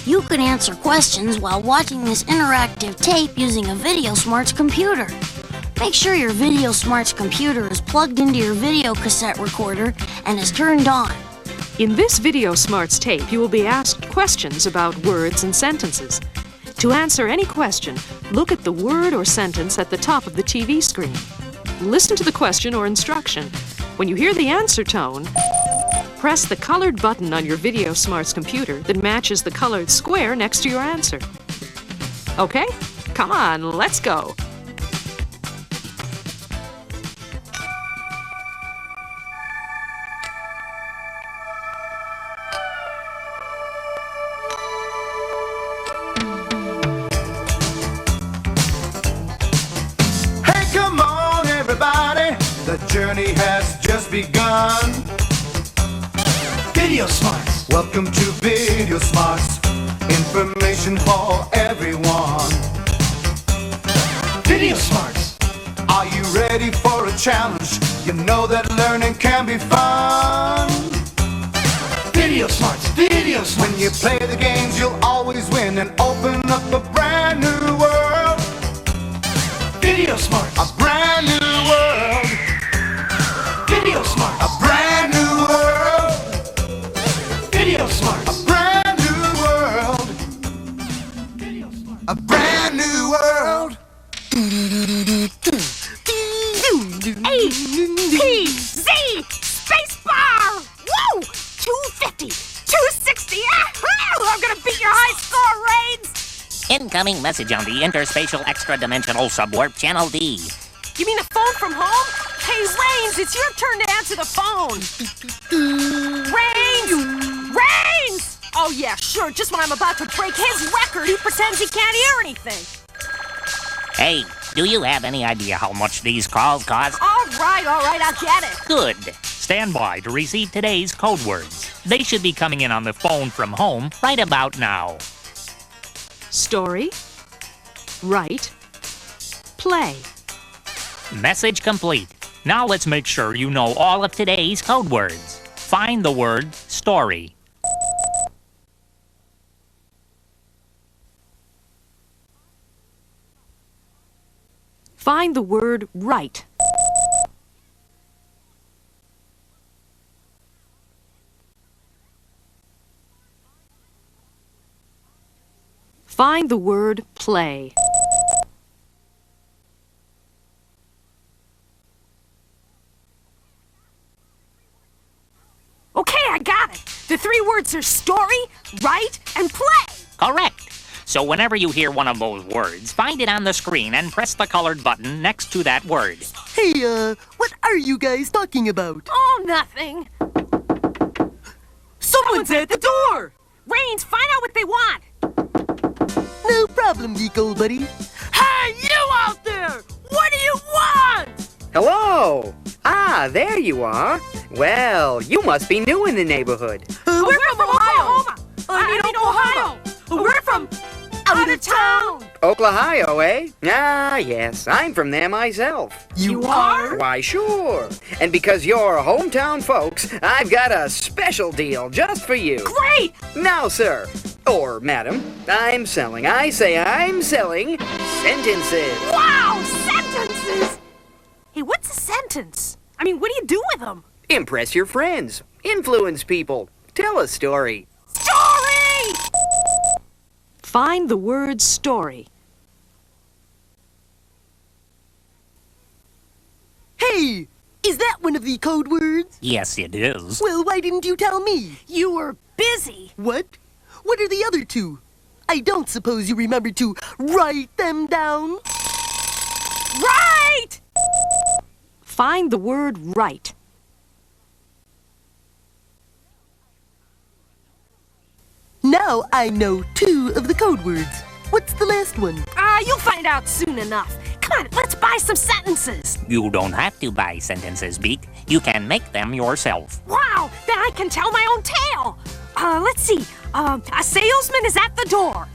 You can answer questions while watching this interactive tape using a VideoSmarts computer. Make sure your VideoSmarts computer is plugged into your video cassette recorder and is turned on. In this VideoSmarts tape, you will be asked questions about words and sentences. To answer any question, look at the word or sentence at the top of the TV screen. Listen to the question or instruction. When you hear the answer tone, press the colored button on your VideoSmarts computer that matches the colored square next to your answer. Okay? Come on, let's go. The journey has just begun. VideoSmarts. Welcome to VideoSmarts. Information for everyone. VideoSmarts. Are you ready for a challenge? You know that learning can be fun. VideoSmarts. VideoSmarts. When you play the games, you'll always win and open up a brand new world. VideoSmarts. A brand new world. VideoSmarts. A brand new world. VideoSmarts. A brand new world. VideoSmarts. A brand new world. A-P-Z spacebar! Woo! 250, 260. I'm gonna beat your high score, Reigns. Incoming message on the interspatial extra-dimensional subwarp channel D. You mean a phone from home? Hey, Reigns, it's your turn to answer the phone. Reigns! Oh, yeah, sure. Just when I'm about to break his record, he pretends he can't hear anything. Hey, do you have any idea how much these calls cost? All right, I'll get it. Good. Stand by to receive today's code words. They should be coming in on the phone from home right about now. Story, write, play. Message complete. Now let's make sure you know all of today's code words. Find the word story. Find the word write. Find the word play. Okay, I got it. The three words are story, write, and play. Correct. So whenever you hear one of those words, find it on the screen and press the colored button next to that word. Hey, what are you guys talking about? Oh, nothing. Someone's at the door! Reigns, find out what they want. No problem, geek old buddy. Hey, you out there! What do you want? Hello! Ah, there you are. Well, you must be new in the neighborhood. We're from Oklahoma. I mean Ohio. We're from out of town. Oklahoma, eh? Ah, yes, I'm from there myself. You are? Why, sure. And because you're hometown folks, I've got a special deal just for you. Great! Now, sir, or madam, I'm selling sentences. Wow, sentences! Hey, what's a sentence? I mean, what do you do with them? Impress your friends. Influence people. Tell a story. Story! Find the word story. Hey, is that one of the code words? Yes, it is. Well, why didn't you tell me? You were busy. What? What are the other two? I don't suppose you remember to write them down? Right! Find the word write. Now I know two of the code words. What's the last one? You'll find out soon enough. Come on, let's buy some sentences. You don't have to buy sentences, Beak. You can make them yourself. Wow, then I can tell my own tale. Let's see. A salesman is at the door.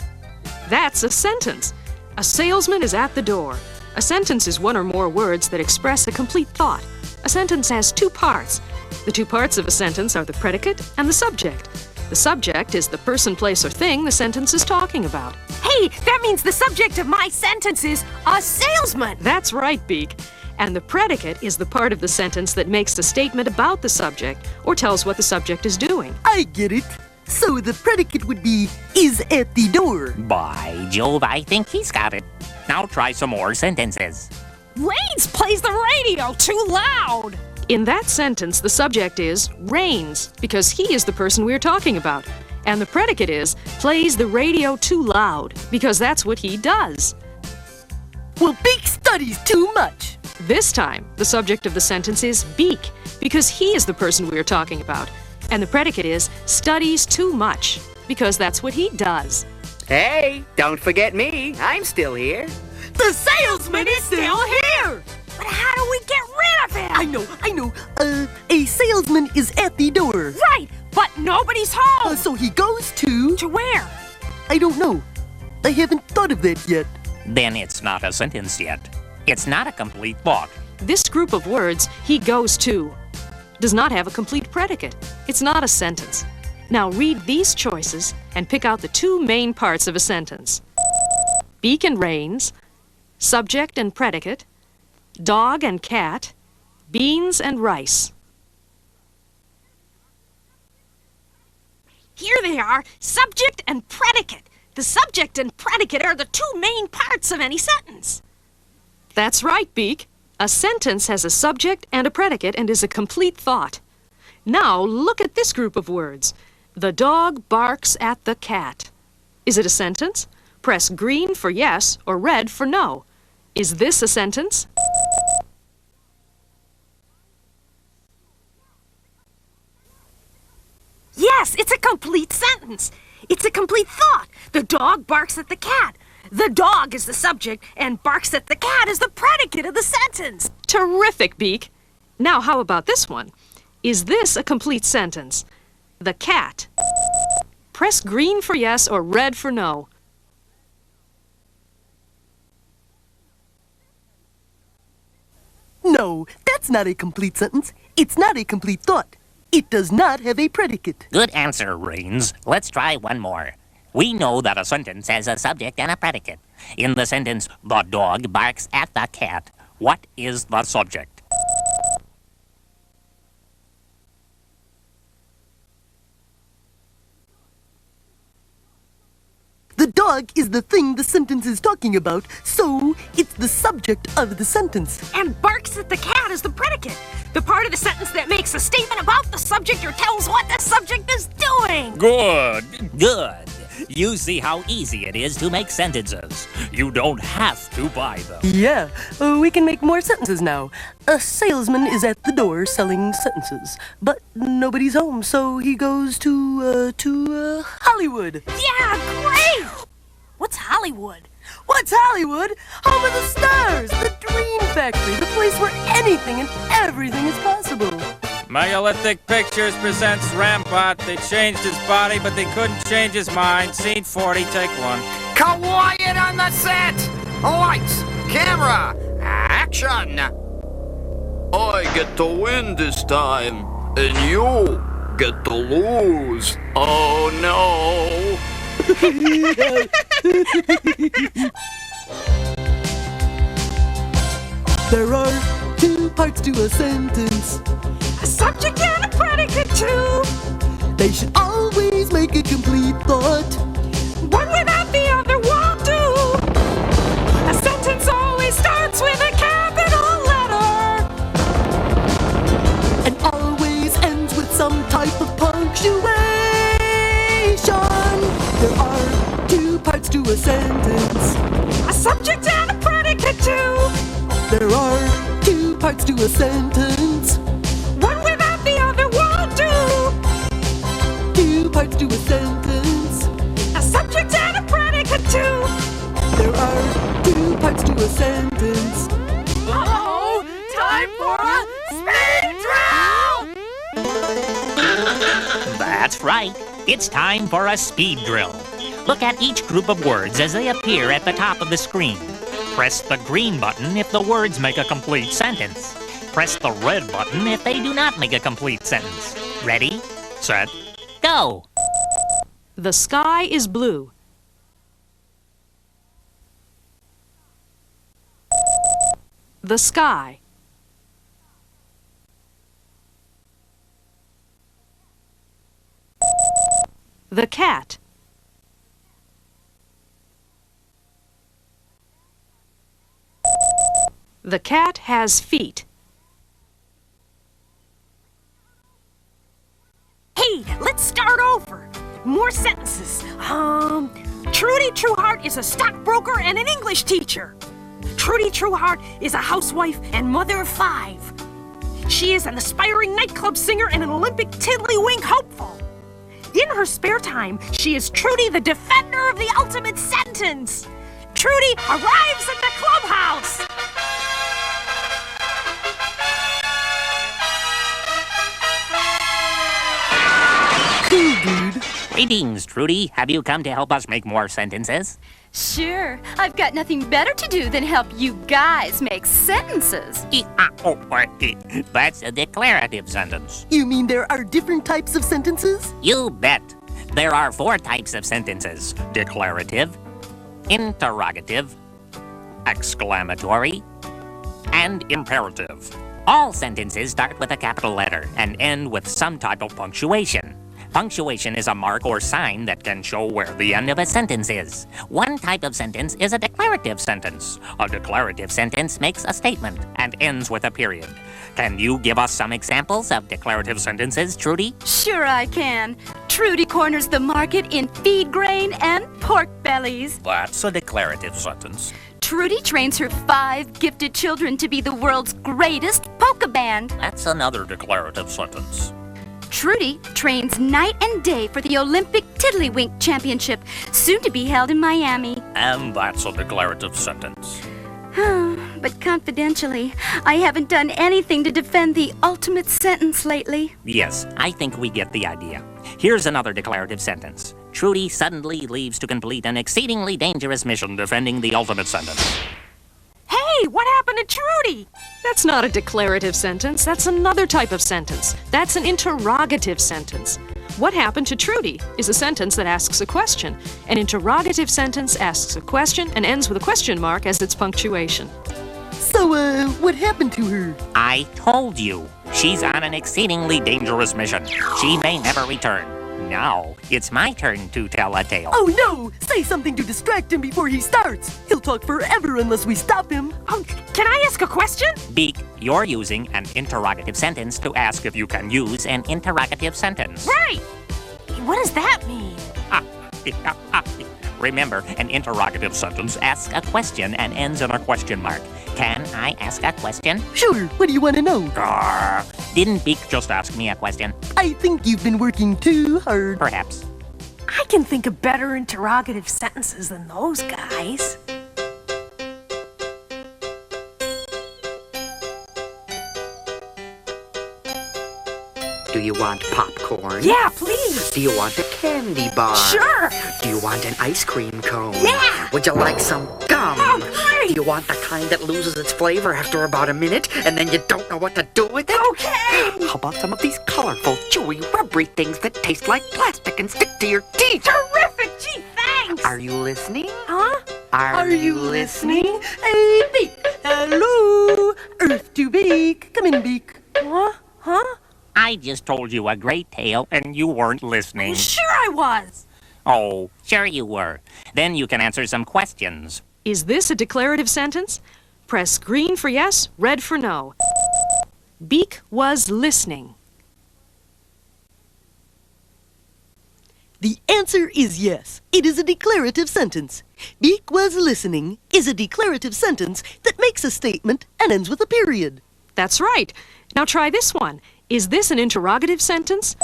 That's a sentence. A salesman is at the door. A sentence is one or more words that express a complete thought. A sentence has two parts. The two parts of a sentence are the predicate and the subject. The subject is the person, place, or thing the sentence is talking about. Hey, that means the subject of my sentence is a salesman. That's right, Beak. And the predicate is the part of the sentence that makes a statement about the subject or tells what the subject is doing. I get it. So the predicate would be, is at the door. By Jove, I think he's got it. Now try some more sentences. Rains plays the radio too loud. In that sentence, the subject is Rains, because he is the person we're talking about. And the predicate is plays the radio too loud, because that's what he does. Well, Beak studies too much. This time, the subject of the sentence is Beak, because he is the person we are talking about. And the predicate is studies too much, because that's what he does. Hey, don't forget me. I'm still here. The salesman is still here. But how do we get rid of him? I know. A salesman is at the door. Right, but nobody's home. So he goes to... To where? I don't know. I haven't thought of that yet. Then it's not a sentence yet. It's not a complete thought. This group of words, he goes to, does not have a complete predicate. It's not a sentence. Now read these choices and pick out the two main parts of a sentence. Beak and Rains, subject and predicate, dog and cat, beans and rice. Here they are, subject and predicate. The subject and predicate are the two main parts of any sentence. That's right, Beak. A sentence has a subject and a predicate and is a complete thought. Now look at this group of words. The dog barks at the cat. Is it a sentence? Press green for yes or red for no. Is this a sentence? Yes, it's a complete sentence. It's a complete thought. The dog barks at the cat. The dog is the subject, and barks at the cat is the predicate of the sentence. Terrific, Beak. Now how about this one? Is this a complete sentence? The cat. Press green for yes or red for no. No, that's not a complete sentence. It's not a complete thought. It does not have a predicate. Good answer, Rains. Let's try one more. We know that a sentence has a subject and a predicate. In the sentence, the dog barks at the cat, what is the subject? The dog is the thing the sentence is talking about, so it's the subject of the sentence. And barks at the cat is the predicate. The part of the sentence that makes a statement about the subject or tells what the subject is doing. Good. You see how easy it is to make sentences. You don't have to buy them. Yeah, we can make more sentences now. A salesman is at the door selling sentences, but nobody's home, so he goes to Hollywood. Yeah, great! What's Hollywood? What's Hollywood? Home of the stars, the dream factory, the place where anything and everything is possible. Megalithic Pictures presents Rampart. They changed his body, but they couldn't change his mind. Scene 40, take one. Quiet on the set! Lights, camera, action! I get to win this time, and you get to lose. Oh no! There are two parts to a sentence. A subject and a predicate too. They should always make a complete thought. One without the other won't do. A sentence always starts with a capital letter. And always ends with some type of punctuation. There are two parts to a sentence. A subject and a predicate too. There are two parts to a sentence. One without the other won't do. Two parts to a sentence. A subject and a predicate too. There are two parts to a sentence. Uh-oh! Time for a speed drill! That's right. It's time for a speed drill. Look at each group of words as they appear at the top of the screen. Press the green button if the words make a complete sentence. Press the red button if they do not make a complete sentence. Ready, set, go! The sky is blue. The sky. The cat. The cat has feet. Hey, let's start over. More sentences. Trudy Trueheart is a stockbroker and an English teacher. Trudy Trueheart is a housewife and mother of 5. She is an aspiring nightclub singer and an Olympic tiddlywink hopeful. In her spare time, she is Trudy, the defender of the ultimate sentence. Trudy arrives at the clubhouse. Cool, dude. Greetings, Trudy. Have you come to help us make more sentences? Sure, I've got nothing better to do than help you guys make sentences. That's a declarative sentence. You mean there are different types of sentences? You bet. There are 4 types of sentences: declarative, interrogative, exclamatory, and imperative. All sentences start with a capital letter and end with some type of punctuation. Punctuation is a mark or sign that can show where the end of a sentence is. One type of sentence is a declarative sentence. A declarative sentence makes a statement and ends with a period. Can you give us some examples of declarative sentences, Trudy? Sure I can. Trudy corners the market in feed grain and pork bellies. That's a declarative sentence. Trudy trains her 5 gifted children to be the world's greatest polka band. That's another declarative sentence. Trudy trains night and day for the Olympic Tiddlywink Championship, soon to be held in Miami. And that's a declarative sentence. But confidentially, I haven't done anything to defend the ultimate sentence lately. Yes, I think we get the idea. Here's another declarative sentence. Trudy suddenly leaves to complete an exceedingly dangerous mission defending the ultimate sentence. Hey, what happened to Trudy? That's not a declarative sentence. That's another type of sentence. That's an interrogative sentence. What happened to Trudy is a sentence that asks a question. An interrogative sentence asks a question and ends with a question mark as its punctuation. So, what happened to her? I told you. She's on an exceedingly dangerous mission. She may never return. Now, it's my turn to tell a tale. Oh no! Say something to distract him before he starts. He'll talk forever unless we stop him. Can I ask a question? Beak, you're using an interrogative sentence to ask if you can use an interrogative sentence. Right! What does that mean? Remember, an interrogative sentence asks a question and ends in a question mark. Can I ask a question? Sure, what do you want to know? Didn't Beak just ask me a question? I think you've been working too hard. Perhaps. I can think of better interrogative sentences than those guys. Do you want popcorn? Yeah, please. Do you want a candy bar? Sure. Do you want an ice cream cone? Yeah. Would you like some gum? Oh, great. Do you want the kind that loses its flavor after about a minute and then you don't know what to do with it? Okay. How about some of these colorful, chewy, rubbery things that taste like plastic and stick to your teeth? Terrific. Gee, thanks. Are you listening? Huh? Are you listening? Hey, Beak! Hello! Earth to Beak! Come in, Beak. Huh? I just told you a great tale and you weren't listening. Sure I was. Oh, sure you were. Then you can answer some questions. Is this a declarative sentence? Press green for yes, red for no. Beak was listening. The answer is yes. It is a declarative sentence. Beak was listening is a declarative sentence that makes a statement and ends with a period. That's right. Now try this one. Is this an interrogative sentence?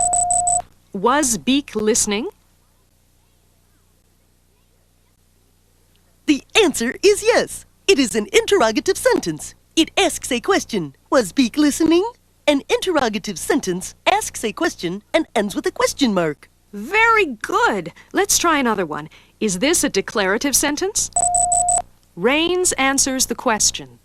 Was Beak listening? The answer is yes. It is an interrogative sentence. It asks a question. Was Beak listening? An interrogative sentence asks a question and ends with a question mark. Very good. Let's try another one. Is this a declarative sentence? Rains answers the question.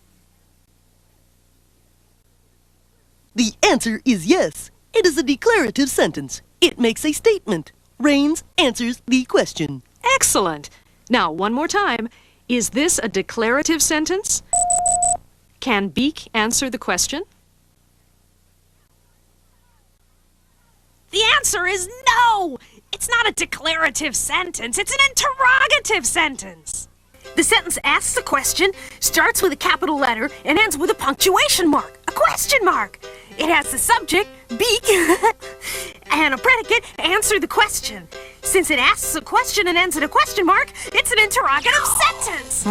The answer is yes. It is a declarative sentence. It makes a statement. Rains answers the question. Excellent. Now, one more time. Is this a declarative sentence? Can Beak answer the question? The answer is no! It's not a declarative sentence, it's an interrogative sentence. The sentence asks a question, starts with a capital letter, and ends with a punctuation mark, a question mark. It has the subject, Beak, and a predicate, answer the question. Since it asks a question and ends in a question mark, it's an interrogative sentence.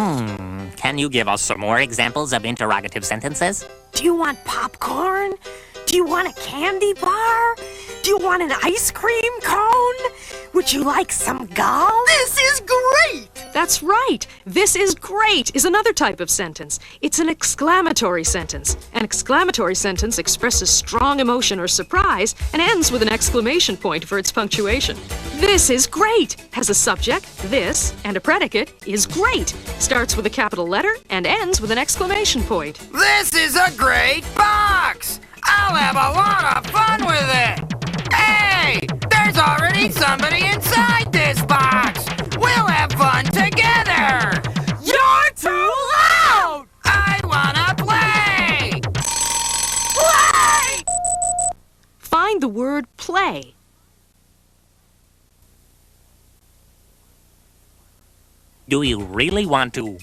Can you give us some more examples of interrogative sentences? Do you want popcorn? Do you want a candy bar? Do you want an ice cream cone? Would you like some gum? This is great! That's right. This is great is another type of sentence. It's an exclamatory sentence. An exclamatory sentence expresses strong emotion or surprise and ends with an exclamation point for its punctuation. This is great has a subject, this, and a predicate, is great. Starts with a capital letter and ends with an exclamation point. This is a great box! I'll have a lot of fun with it! Hey! There's already somebody inside this box! We'll have fun together! You're too loud! I wanna play! Play! Find the word play. Do you really want to,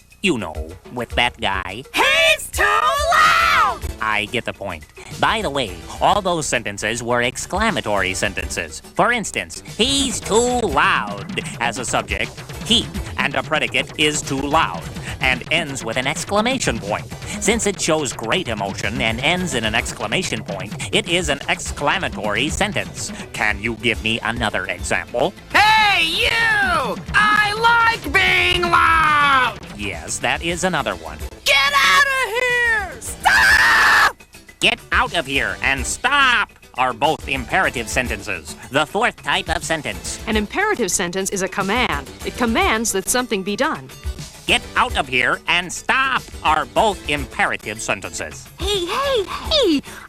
with that guy? He's too loud! I get the point. By the way, all those sentences were exclamatory sentences. For instance, he's too loud has a subject, he, and a predicate is too loud, and ends with an exclamation point. Since it shows great emotion and ends in an exclamation point, it is an exclamatory sentence. Can you give me another example? Hey, you! I like being loud! Yes, that is another one. Get out of here! Stop! Get out of here and stop are both imperative sentences. The fourth type of sentence. An imperative sentence is a command. It commands that something be done. Get out of here and stop are both imperative sentences. Hey!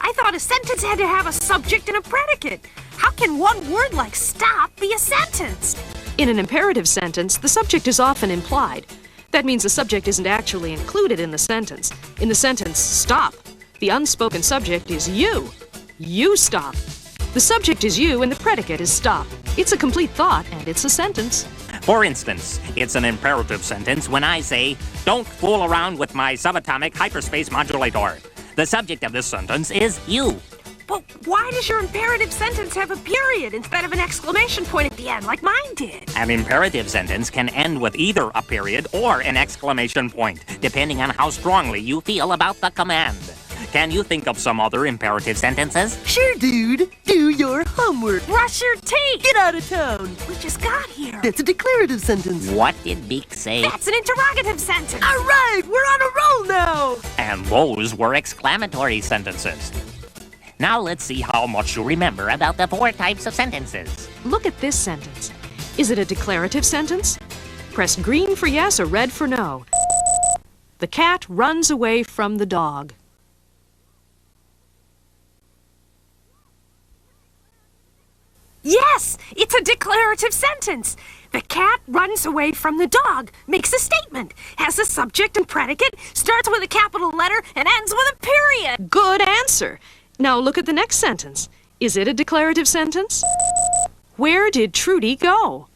I thought a sentence had to have a subject and a predicate. How can one word like stop be a sentence? In an imperative sentence, the subject is often implied. That means the subject isn't actually included in the sentence. In the sentence, stop, the unspoken subject is you. You stop. The subject is you and the predicate is stop. It's a complete thought and it's a sentence. For instance, it's an imperative sentence when I say, don't fool around with my subatomic hyperspace modulator. The subject of this sentence is you. But why does your imperative sentence have a period instead of an exclamation point at the end, like mine did? An imperative sentence can end with either a period or an exclamation point, depending on how strongly you feel about the command. Can you think of some other imperative sentences? Sure, dude. Do your homework. Brush your teeth! Get out of town. We just got here. That's a declarative sentence. What did Beak say? That's an interrogative sentence. All right, we're on a roll now. And those were exclamatory sentences. Now let's see how much you remember about the four types of sentences. Look at this sentence. Is it a declarative sentence? Press green for yes or red for no. The cat runs away from the dog. Yes, it's a declarative sentence. The cat runs away from the dog, makes a statement, has a subject and predicate, starts with a capital letter, and ends with a period. Good answer. Now look at the next sentence. Is it a declarative sentence? Where did Trudy go?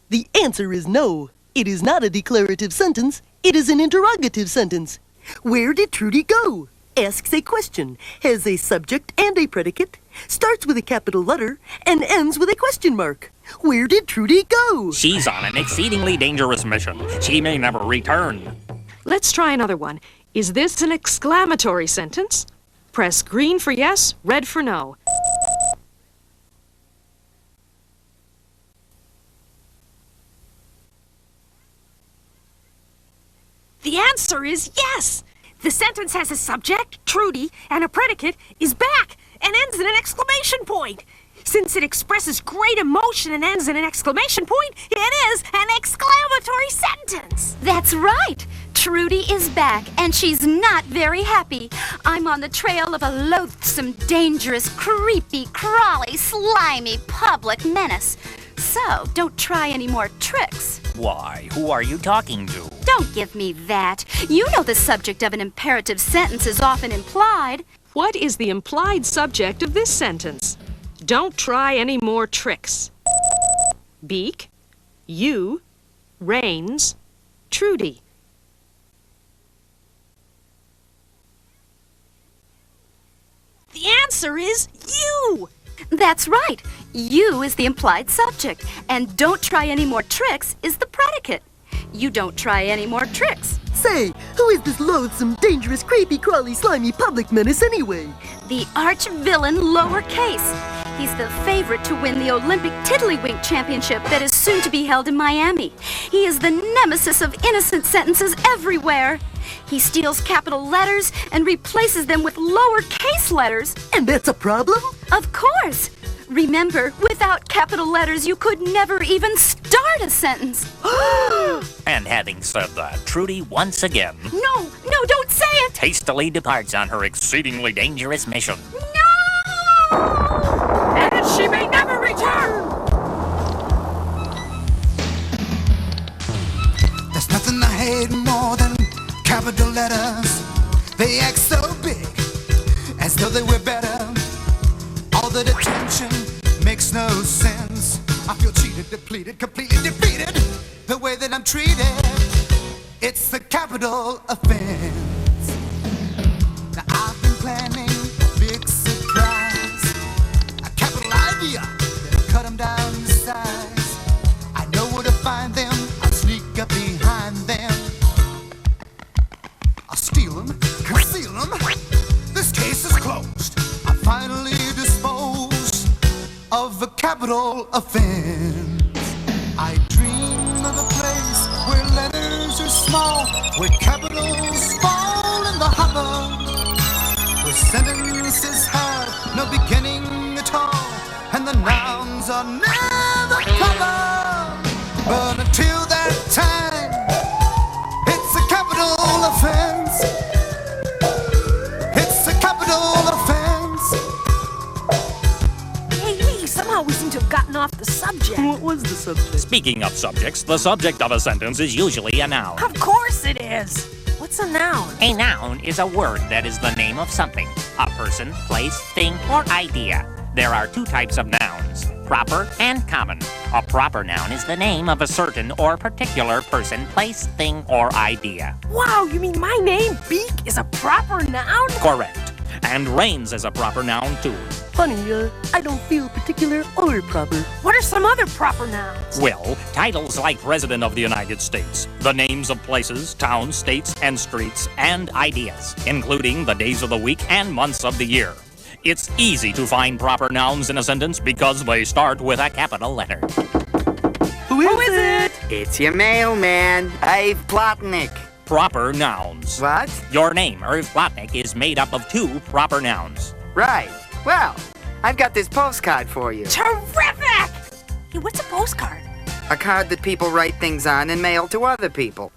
The answer is no. It is not a declarative sentence. It is an interrogative sentence. Where did Trudy go? Asks a question, has a subject and a predicate, starts with a capital letter, and ends with a question mark. Where did Trudy go? She's on an exceedingly dangerous mission. She may never return. Let's try another one. Is this an exclamatory sentence? Press green for yes, red for no. The answer is yes. The sentence has a subject, Trudy, and a predicate, is back, and ends in an exclamation point. Since it expresses great emotion and ends in an exclamation point, it is an exclamatory sentence. That's right. Trudy is back, and she's not very happy. I'm on the trail of a loathsome, dangerous, creepy, crawly, slimy public menace. So, don't try any more tricks. Why, who are you talking to? Don't give me that. You know the subject of an imperative sentence is often implied. What is the implied subject of this sentence? Don't try any more tricks. Beak, you, Rains, Trudy. The answer is you! That's right. You is the implied subject, and don't try any more tricks is the predicate. You don't try any more tricks. Say, who is this loathsome, dangerous, creepy, crawly, slimy public menace anyway? The arch-villain lowercase. He's the favorite to win the Olympic Tiddlywink Championship that is soon to be held in Miami. He is the nemesis of innocent sentences everywhere. He steals capital letters and replaces them with lowercase letters. And that's a problem? Of course. Remember, without capital letters, you could never even start a sentence. And having said that, Trudy once again No, don't say it. hastily departs on her exceedingly dangerous mission. And she may never return! There's nothing I hate more than capital letters. They act so big, as though they were better. All the detention makes no sense. I feel cheated, depleted, completely defeated. The way that I'm treated, it's a capital offense. Now I've been planning a big surprise, a capital idea that'll cut them down in size. I know where to find them, I'll sneak up behind them. I'll steal them, conceal them. This case is closed. I finally disposed of a capital offense. I dream of a place where letters are small, where capitals fall in the hopper, where sentences have no beginning at all, and the nouns are never covered. But until that time, it's a capital offense. It's a capital offense. Hey, somehow we seem to have gotten off the subject. What was the subject? Speaking of subjects, the subject of a sentence is usually a noun. Of course it is. What's a noun? A noun is a word that is the name of something, a person, place, thing, or idea. There are two types of nouns, proper and common. A proper noun is the name of a certain or particular person, place, thing, or idea. Wow, you mean my name, Beak, is a proper noun? Correct. And Rains is a proper noun, too. Funny, I don't feel particular or proper. What are some other proper nouns? Well, titles like President of the United States, the names of places, towns, states, and streets, and ideas, including the days of the week and months of the year. It's easy to find proper nouns in a sentence because they start with a capital letter. Who is it? It's your mailman, Irv Plotnik. Proper nouns. What? Your name, Irv Plotnik, is made up of two proper nouns. Right. Well, I've got this postcard for you. Terrific! Hey, what's a postcard? A card that people write things on and mail to other people.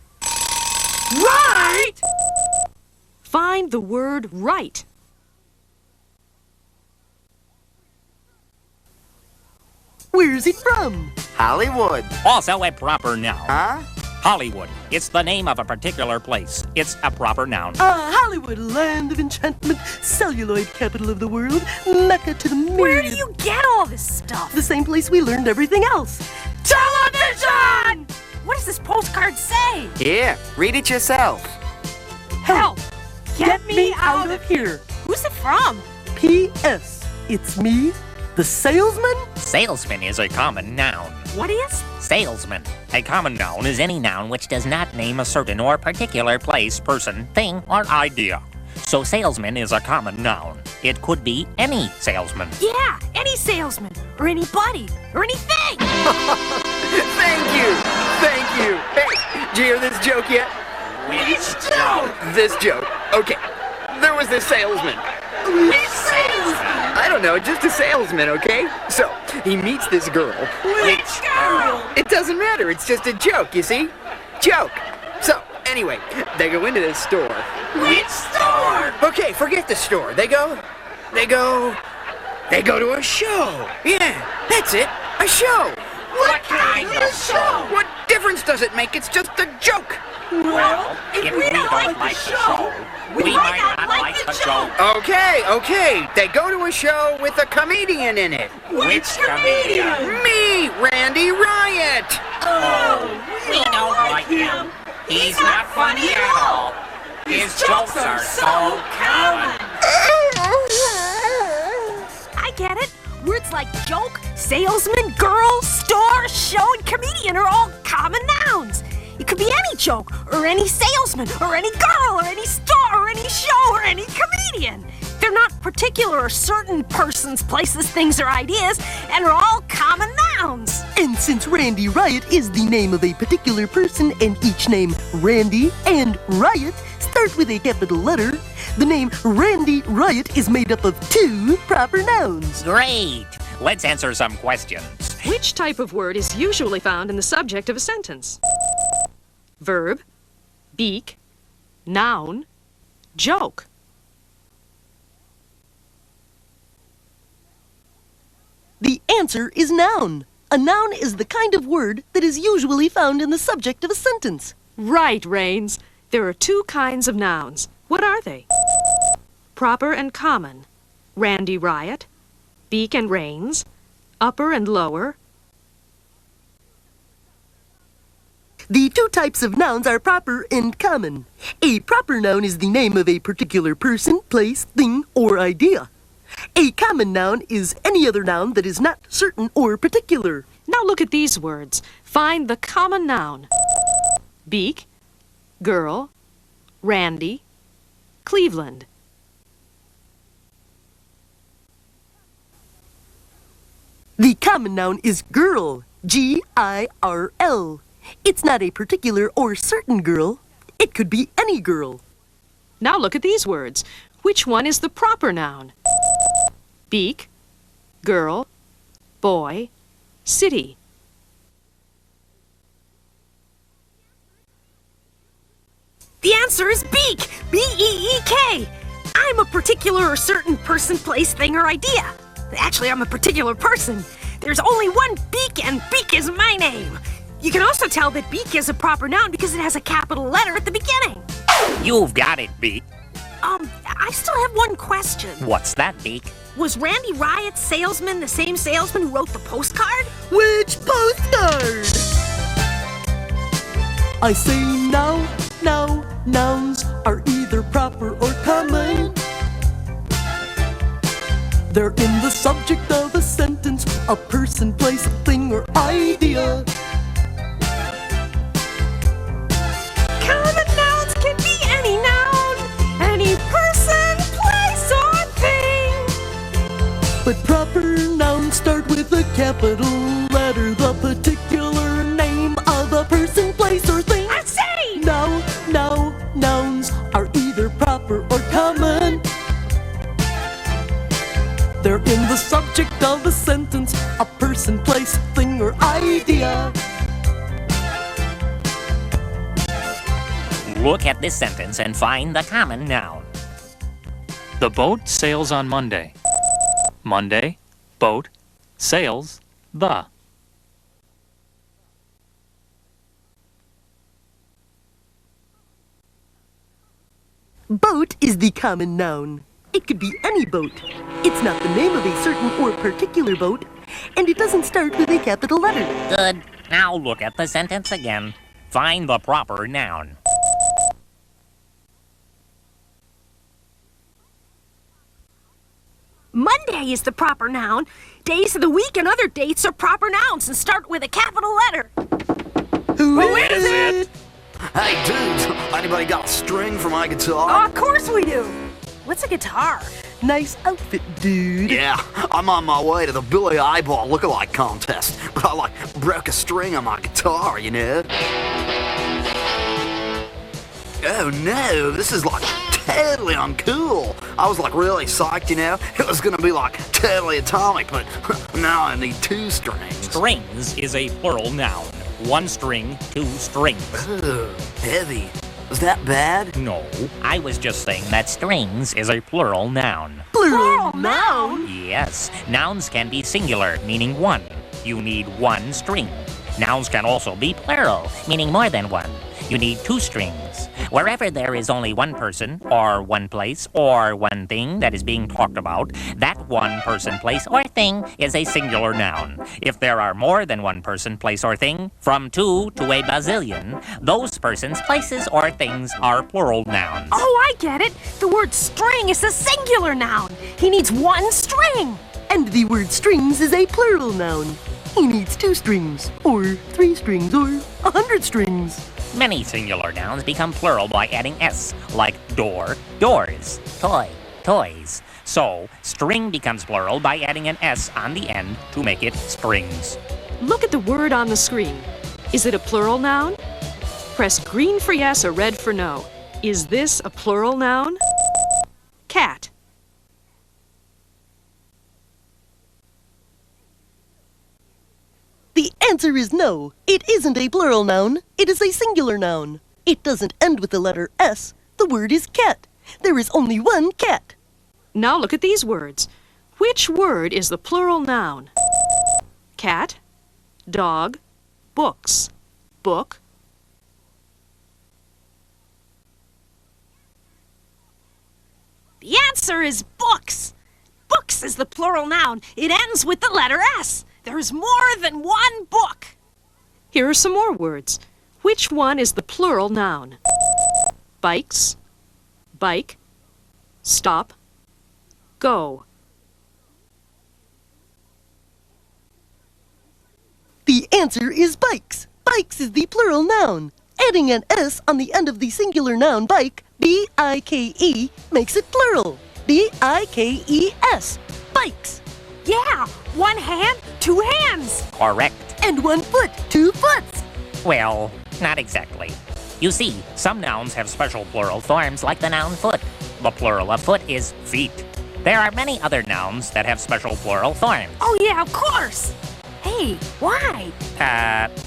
Right! Find the word right. Where's it from? Hollywood. Also a proper noun. Huh? Hollywood. It's the name of a particular place. It's a proper noun. Hollywood, land of enchantment, celluloid capital of the world, Mecca to the myriad. Where do you get all this stuff? The same place we learned everything else. Television! What does this postcard say? Here, read it yourself. Help! Get me out of here. Who's it from? P.S. It's me, the salesman. Salesman is a common noun. What is? Salesman. A common noun is any noun which does not name a certain or particular place, person, thing, or idea. So salesman is a common noun. It could be any salesman. Yeah, any salesman, or anybody, or anything. Thank you. Thank you. Hey, did you hear this joke yet? Which joke? This joke. Okay. There was this salesman. Which salesman? I don't know, just a salesman, okay? So, he meets this girl. Which girl? It doesn't matter, it's just a joke, you see? Joke. So, Anyway, they go into this store. Which store? Okay, forget the store. They go to a show. Yeah, that's it. A show. What kind of show? What difference does it make? It's just a joke. Well, if we don't like the show, we might not like the joke. Okay. They go to a show with a comedian in it. Which comedian? Me, Randy Riot. Oh, we don't like him. He's not funny at all. His jokes are so common. I get it. Words like joke, salesman, girl, store, show, and comedian are all common nouns. It could be any joke, or any salesman, or any girl, or any store, or any show, or any comedian. They're not particular or certain persons, places, things, or ideas, and are all common nouns. And since Randy Riot is the name of a particular person and each name Randy and Riot start with a capital letter, the name Randy Riot is made up of two proper nouns. Great! Let's answer some questions. Which type of word is usually found in the subject of a sentence? Verb, beak, noun, joke. The answer is noun. A noun is the kind of word that is usually found in the subject of a sentence. Right, Rains. There are two kinds of nouns. What are they? Proper and common. Randy Riot, beak and reins, upper and lower. The two types of nouns are proper and common. A proper noun is the name of a particular person, place, thing, or idea. A common noun is any other noun that is not certain or particular. Now look at these words. Find the common noun. Beak, girl, Randy, Cleveland. The common noun is girl, G-I-R-L. It's not a particular or certain girl. It could be any girl. Now look at these words. Which one is the proper noun? Beak, girl, boy, city. The answer is beak, B-E-E-K. I'm a particular or certain person, place, thing, or idea. Actually, I'm a particular person. There's only one beak, and beak is my name. You can also tell that beak is a proper noun because it has a capital letter at the beginning. You've got it, Beak. I still have one question. What's that, Beak? Was Randy Riot's salesman the same salesman who wrote the postcard? Which postcard? I say now, nouns are either proper or common. They're in the subject of a sentence, a person, place, thing, or idea. Common nouns can be any noun, any person, place, or thing. But proper nouns start with a capital letter, the particular name of a person, place, or thing. I say! Now, nouns are either proper or common. They're in the subject of a sentence, a person, place, thing, or idea. Look at this sentence and find the common noun. The boat sails on Monday. Monday, boat, sails, the. Boat is the common noun. It could be any boat. It's not the name of a certain or particular boat, and it doesn't start with a capital letter. Good. Now look at the sentence again. Find the proper noun. Monday is the proper noun. Days of the week and other dates are proper nouns and start with a capital letter. Who is it? Hey, dudes, anybody got a string for my guitar? Oh, of course we do. What's a guitar? Nice outfit, dude. Yeah, I'm on my way to the Billy Eyeball lookalike contest, but I broke a string on my guitar, you know? Oh no, this is totally uncool. I was really psyched, you know? It was gonna be totally atomic, but now I need two strings. Strings is a plural noun. One string, two strings. Ugh, heavy. Is that bad? No, I was just saying that strings is a plural noun. Plural noun? Yes, nouns can be singular, meaning one. You need one string. Nouns can also be plural, meaning more than one. You need two strings. Wherever there is only one person, or one place, or one thing that is being talked about, that one person, place, or thing is a singular noun. If there are more than one person, place, or thing, from 2 to a bazillion, those persons, places, or things are plural nouns. Oh, I get it. The word string is a singular noun. He needs one string. And the word strings is a plural noun. He needs 2 strings, or 3 strings, or 100 strings. Many singular nouns become plural by adding s, like door, doors, toy, toys. So, string becomes plural by adding an s on the end to make it strings. Look at the word on the screen. Is it a plural noun? Press green for yes or red for no. Is this a plural noun? Cat. The answer is no. It isn't a plural noun. It is a singular noun. It doesn't end with the letter S. The word is cat. There is only one cat. Now look at these words. Which word is the plural noun? Cat, dog, books, book. The answer is books. Books is the plural noun. It ends with the letter S. There's more than one book. Here are some more words. Which one is the plural noun? Bikes, bike, stop, go. The answer is bikes. Bikes is the plural noun. Adding an S on the end of the singular noun bike, B-I-K-E, makes it plural. B-I-K-E-S. Bikes. Yeah, one hand, 2 hands. Correct. And 1 foot, 2 foots. Well, not exactly. You see, some nouns have special plural forms like the noun foot. The plural of foot is feet. There are many other nouns that have special plural forms. Oh yeah, of course. Hey, why?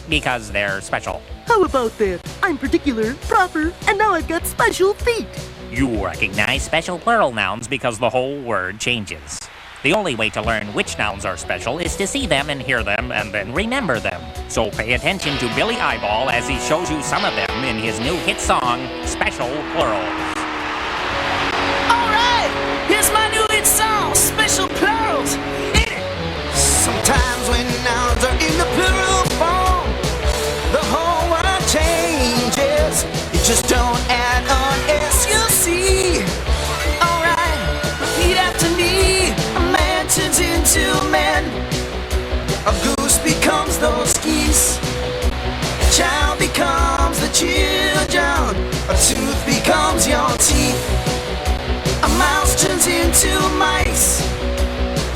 Because they're special. How about that? I'm particular, proper, and now I've got special feet. You recognize special plural nouns because the whole word changes. The only way to learn which nouns are special is to see them and hear them and then remember them. So pay attention to Billy Eyeball as he shows you some of them in his new hit song, Special Plurals. Alright, here's my new hit song, Special Plurals. Hit it! Sometimes when nouns are in the plural form, the whole world changes. You just don't add on S, you'll see. Alright, repeat after me. A man turns into man. A goose becomes those geese. A child becomes the children. A tooth becomes your teeth. A mouse turns into mice.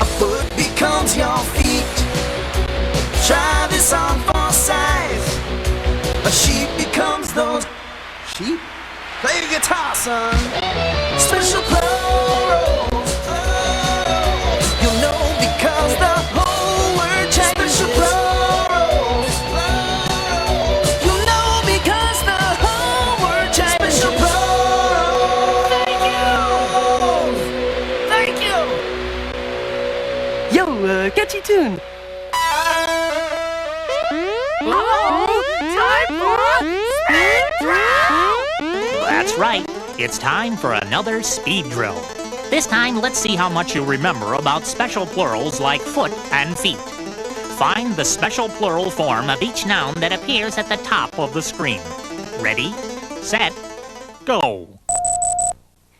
A foot becomes your feet. Try this on for size. A sheep becomes those sheep. Play the guitar, son. Special plurals. You'll know because the whole word changes. Special plurals. You'll know because the whole word changes. Special plurals. Thank you. Thank you. Yo, catchy tune. That's right. It's time for another speed drill. This time, let's see how much you remember about special plurals like foot and feet. Find the special plural form of each noun that appears at the top of the screen. Ready, set, go.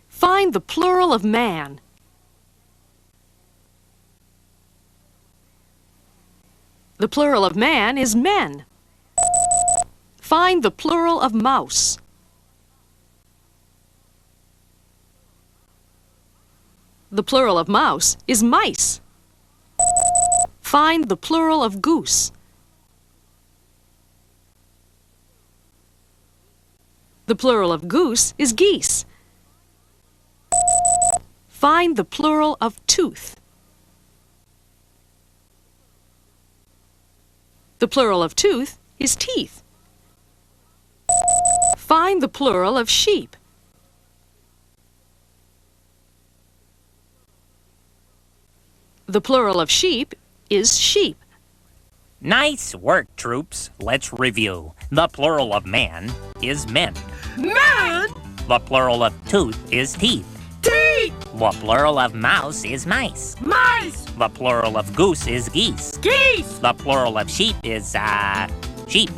Find the plural of man. The plural of man is men. Find the plural of mouse. The plural of mouse is mice. Find the plural of goose. The plural of goose is geese. Find the plural of tooth. The plural of tooth is teeth. Find the plural of sheep. The plural of sheep is sheep. Nice work, troops. Let's review. The plural of man is men. Man! The plural of tooth is teeth. Teeth! The plural of mouse is mice. Mice! The plural of goose is geese. Geese! The plural of sheep is, sheep.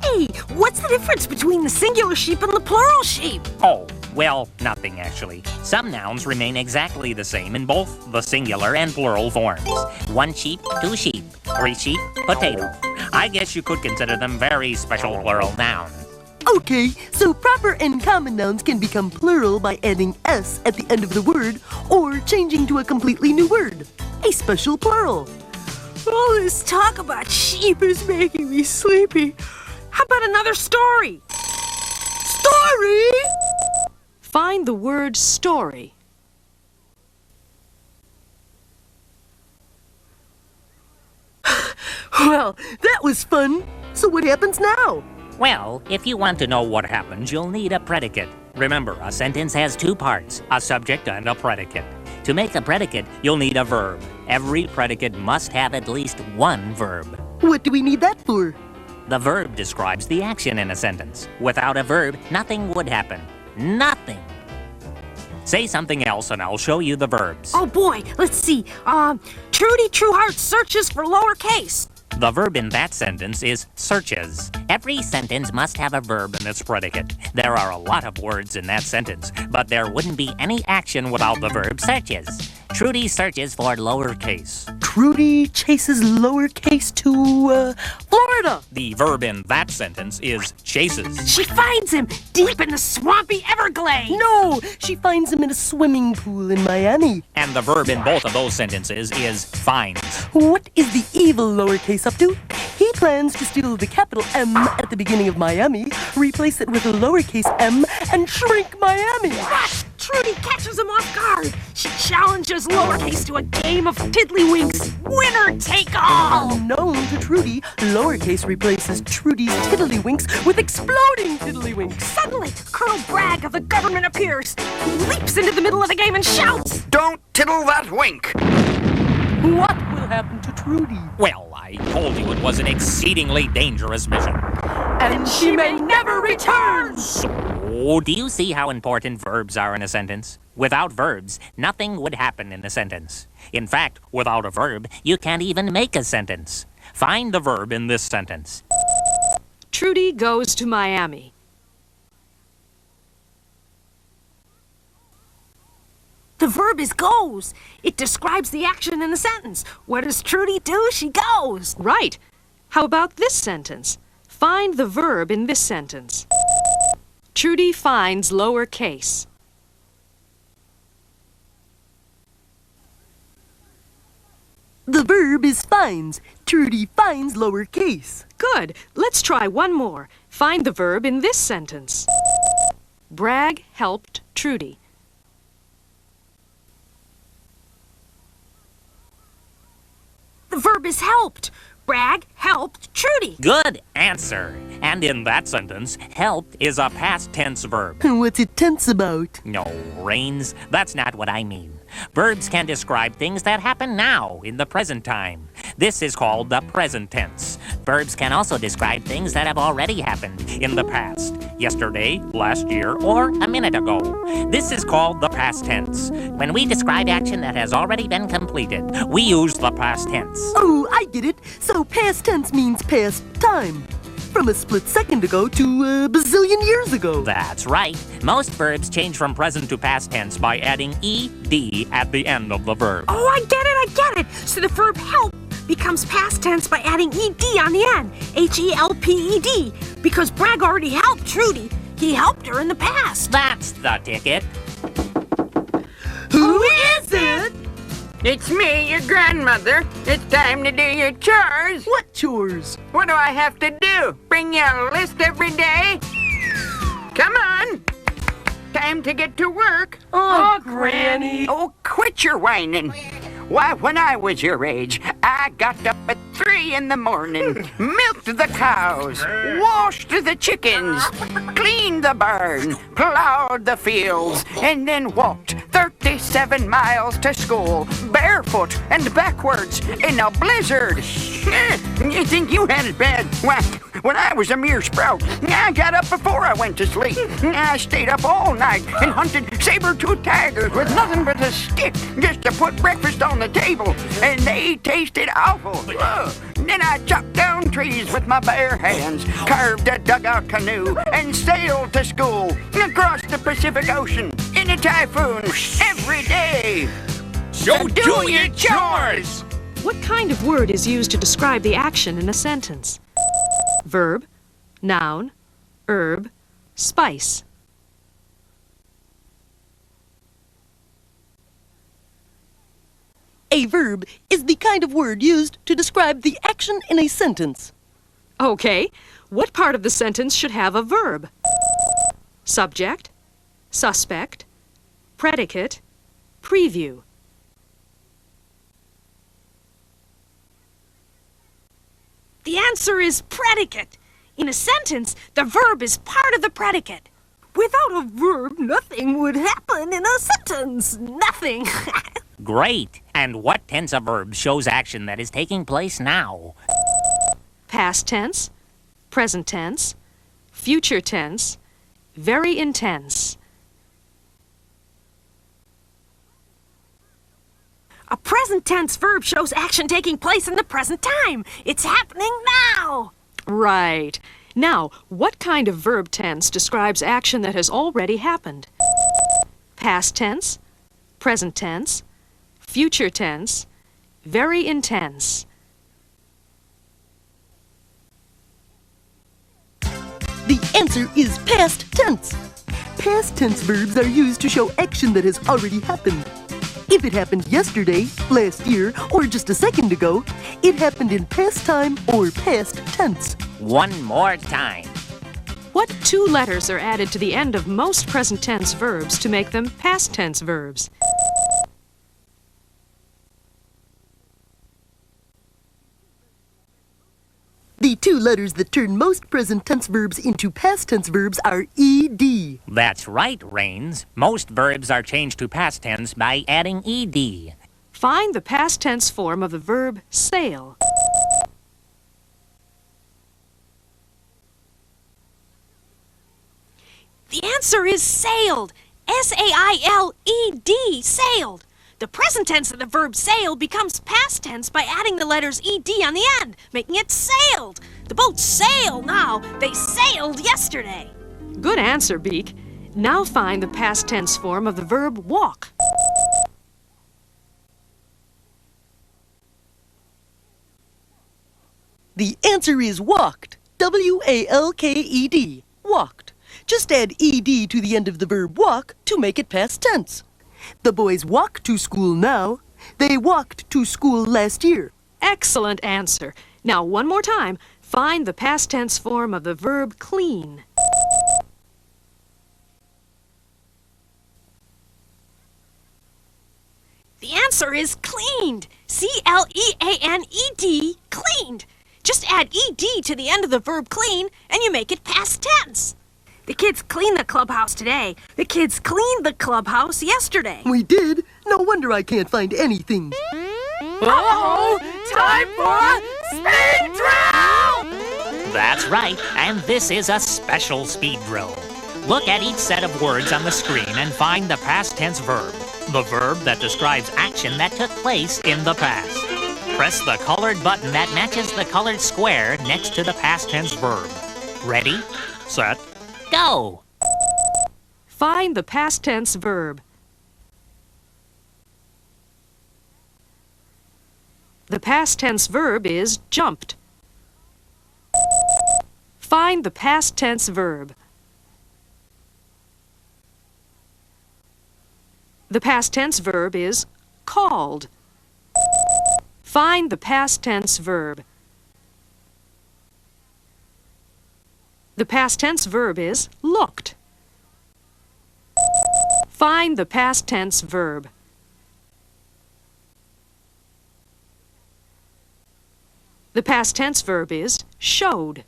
Hey, what's the difference between the singular sheep and the plural sheep? Oh, well, nothing actually. Some nouns remain exactly the same in both the singular and plural forms. 1 sheep, 2 sheep, 3 sheep, potato. I guess you could consider them very special plural nouns. Okay, so proper and common nouns can become plural by adding s at the end of the word or changing to a completely new word, a special plural. All this talk about sheep is making me sleepy. How about another story? Story? Find the word story. Well, that was fun. So what happens now? Well, if you want to know what happens, you'll need a predicate. Remember, a sentence has 2 parts, a subject and a predicate. To make a predicate, you'll need a verb. Every predicate must have at least 1 verb. What do we need that for? The verb describes the action in a sentence. Without a verb, nothing would happen. Nothing. Say something else and I'll show you the verbs. Oh boy, let's see. Trudy Trueheart searches for lowercase. The verb in that sentence is searches. Every sentence must have a verb in its predicate. There are a lot of words in that sentence, but there wouldn't be any action without the verb searches. Trudy searches for lowercase. Trudy chases lowercase to, Florida. The verb in that sentence is chases. She finds him deep in the swampy Everglades. No, she finds him in a swimming pool in Miami. And the verb in both of those sentences is finds. What is the evil lowercase up to? He plans to steal the capital M at the beginning of Miami, replace it with a lowercase m, and shrink Miami. What? Trudy catches him off guard. She challenges lowercase to a game of tiddlywinks. Winner take all! Unknown to Trudy, lowercase replaces Trudy's tiddlywinks with exploding tiddlywinks. Suddenly, Colonel Bragg of the government appears. He leaps into the middle of the game and shouts, "Don't tiddle that wink!" What will happen to Trudy? Well, I told you it was an exceedingly dangerous mission. and she may never return! So, do you see how important verbs are in a sentence? Without verbs, nothing would happen in a sentence. In fact, without a verb, you can't even make a sentence. Find the verb in this sentence. Trudy goes to Miami. The verb is goes. It describes the action in the sentence. What does Trudy do? She goes. Right. How about this sentence? Find the verb in this sentence. Trudy finds lowercase. The verb is finds. Trudy finds lowercase. Good. Let's try one more. Find the verb in this sentence. Bragg helped Trudy. The verb is helped. Bragg helped Trudy. Good answer. And in that sentence, helped is a past tense verb. What's it tense about? No, Rains, that's not what I mean. Verbs can describe things that happen now, in the present time. This is called the present tense. Verbs can also describe things that have already happened in the past, yesterday, last year, or a minute ago. This is called the past tense. When we describe action that has already been completed, we use the past tense. Oh, I get it. So past tense means past time. From a split second ago to a bazillion years ago. That's right. Most verbs change from present to past tense by adding ed at the end of the verb. Oh, I get it. So the verb help becomes past tense by adding ed on the end. H-E-L-P-E-D. Because Bragg already helped Trudy. He helped her in the past. That's the ticket. Who is it? It's me, your grandmother. It's time to do your chores. What chores? What do I have to do? Bring you a list every day? Come on. Time to get to work. Oh, Granny. Oh, quit your whining. Why, when I was your age, I got up at 3 in the morning, milked the cows, washed the chickens, cleaned the barn, plowed the fields, and then walked 37 miles to school, barefoot and backwards in a blizzard. You think you had it bad? Why, when I was a mere sprout, I got up before I went to sleep. I stayed up all night and hunted saber-toothed tigers with nothing but a stick just to put breakfast on the table, and they tasted awful. Ugh. Then I chopped down trees with my bare hands, carved a dugout canoe, and sailed to school across the Pacific Ocean in a typhoon every day. So do your chores! What kind of word is used to describe the action in a sentence? Verb, noun, herb, spice. A verb is the kind of word used to describe the action in a sentence. Okay, what part of the sentence should have a verb? Subject, suspect, predicate, preview. The answer is predicate. In a sentence, the verb is part of the predicate. Without a verb, nothing would happen in a sentence. Nothing. Great. And what tense of verbs shows action that is taking place now? Past tense, present tense, future tense, very intense. A present tense verb shows action taking place in the present time. It's happening now. Right. Now, what kind of verb tense describes action that has already happened? Past tense, present tense, future tense, very intense. The answer is past tense. Past tense verbs are used to show action that has already happened. If it happened yesterday, last year, or just a second ago, it happened in past time or past tense. One more time. What two letters are added to the end of most present tense verbs to make them past tense verbs? The two letters that turn most present tense verbs into past tense verbs are ed. That's right, Rains. Most verbs are changed to past tense by adding ed. Find the past tense form of the verb sail. The answer is sailed. S-A-I-L-E-D, sailed. The present tense of the verb sail becomes past tense by adding the letters ed on the end, making it sailed. The boat sail now. They sailed yesterday. Good answer, Beak. Now find the past tense form of the verb walk. The answer is walked. W-A-L-K-E-D. Walked. Just add ed to the end of the verb walk to make it past tense. The boys walk to school now. They walked to school last year. Excellent answer. Now, one more time. Find the past tense form of the verb clean. The answer is cleaned. C-L-E-A-N-E-D, cleaned. Just add ed to the end of the verb clean, and you make it past tense. The kids cleaned the clubhouse today. The kids cleaned the clubhouse yesterday. We did. No wonder I can't find anything. Uh-oh! Time for a speed drill! That's right, and this is a special speed drill. Look at each set of words on the screen and find the past tense verb, the verb that describes action that took place in the past. Press the colored button that matches the colored square next to the past tense verb. Ready, set, go! Find the past tense verb. The past tense verb is jumped. Find the past tense verb. The past tense verb is called. Find the past tense verb. The past tense verb is looked. Find the past tense verb. The past tense verb is showed.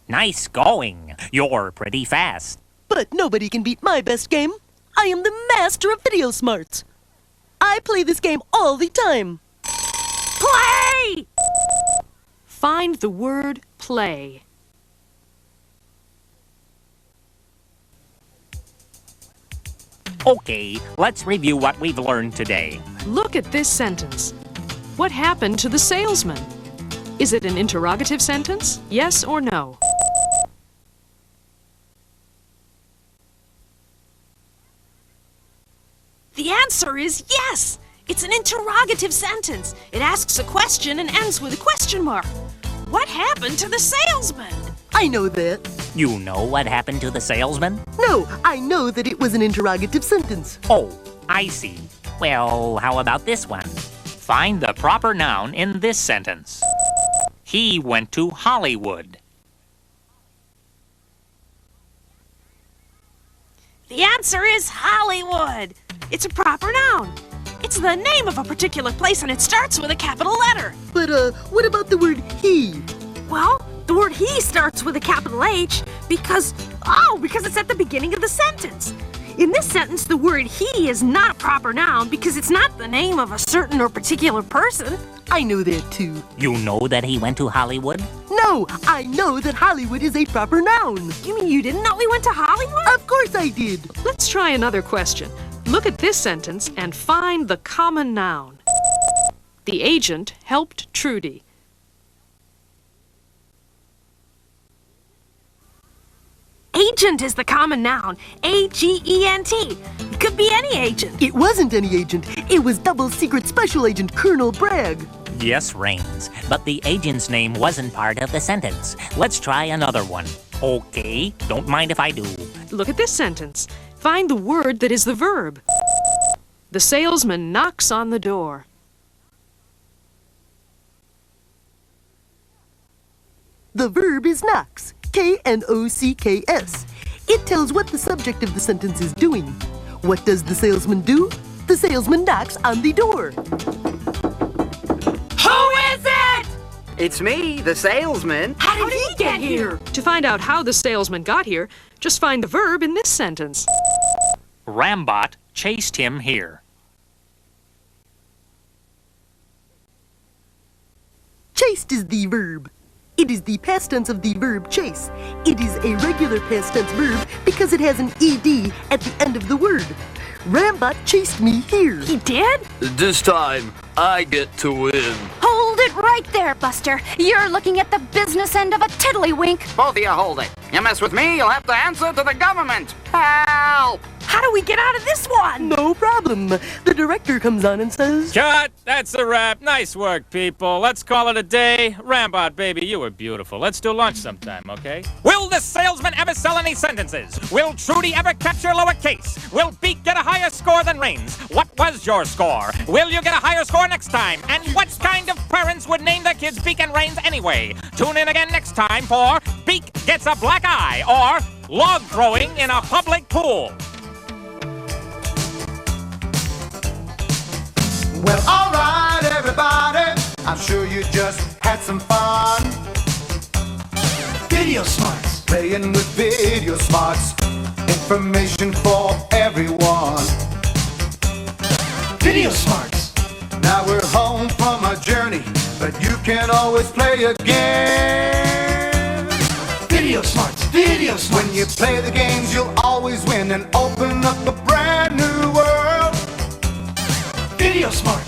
Nice going. You're pretty fast. But nobody can beat my best game. I am the master of VideoSmarts. I play this game all the time. Play! Find the word play. Okay, let's review what we've learned today. Look at this sentence. What happened to the salesman? Is it an interrogative sentence? Yes or no? The answer is yes! It's an interrogative sentence. It asks a question and ends with a question mark. What happened to the salesman? I know that. You know what happened to the salesman? No, I know that it was an interrogative sentence. Oh, I see. Well, how about this one? Find the proper noun in this sentence. He went to Hollywood. The answer is Hollywood. It's a proper noun. It's the name of a particular place and it starts with a capital letter. But, what about the word he? Well, the word he starts with a capital H because it's at the beginning of the sentence. In this sentence, the word he is not a proper noun because it's not the name of a certain or particular person. I know that too. You know that he went to Hollywood? No, I know that Hollywood is a proper noun. You mean you didn't know we went to Hollywood? Of course I did. Let's try another question. Look at this sentence and find the common noun. The agent helped Trudy. Agent is the common noun. A-G-E-N-T. It could be any agent. It wasn't any agent. It was Double Secret Special Agent Colonel Bragg. Yes, Rains, but the agent's name wasn't part of the sentence. Let's try another one. Okay, don't mind if I do. Look at this sentence. Find the word that is the verb. The salesman knocks on the door. The verb is knocks. K-N-O-C-K-S. It tells what the subject of the sentence is doing. What does the salesman do? The salesman knocks on the door. Who is it? It's me, the salesman. How did he get here? To find out how the salesman got here, just find the verb in this sentence. Rambot chased him here. Chased is the verb. It is the past tense of the verb chase. It is a regular past tense verb because it has an ed at the end of the word. Rambot chased me here. He did? This time, I get to win. Hold it right there, Buster. You're looking at the business end of a tiddlywink. Both of you hold it. You mess with me, you'll have to answer to the government. Help! How do we get out of this one? No problem. The director comes on and says, Cut! That's a wrap. Nice work, people. Let's call it a day. Rambot, baby, you were beautiful. Let's do lunch sometime, okay? Will the salesman ever sell any sentences? Will Trudy ever capture lowercase? Will Beak get a higher score than Rains? What was your score? Will you get a higher score next time? And what kind of parents would name their kids Beak and Rains anyway? Tune in again next time for Beak Gets a Black Eye or Log Throwing in a Public Pool. Well, alright, everybody. I'm sure you just had some fun. VideoSmarts, playing with VideoSmarts. Information for everyone. VideoSmarts. Now we're home from a journey, but you can always play again. VideoSmarts, VideoSmarts. When you play the games, you'll always win and open up a brand new world. VideoSmarts.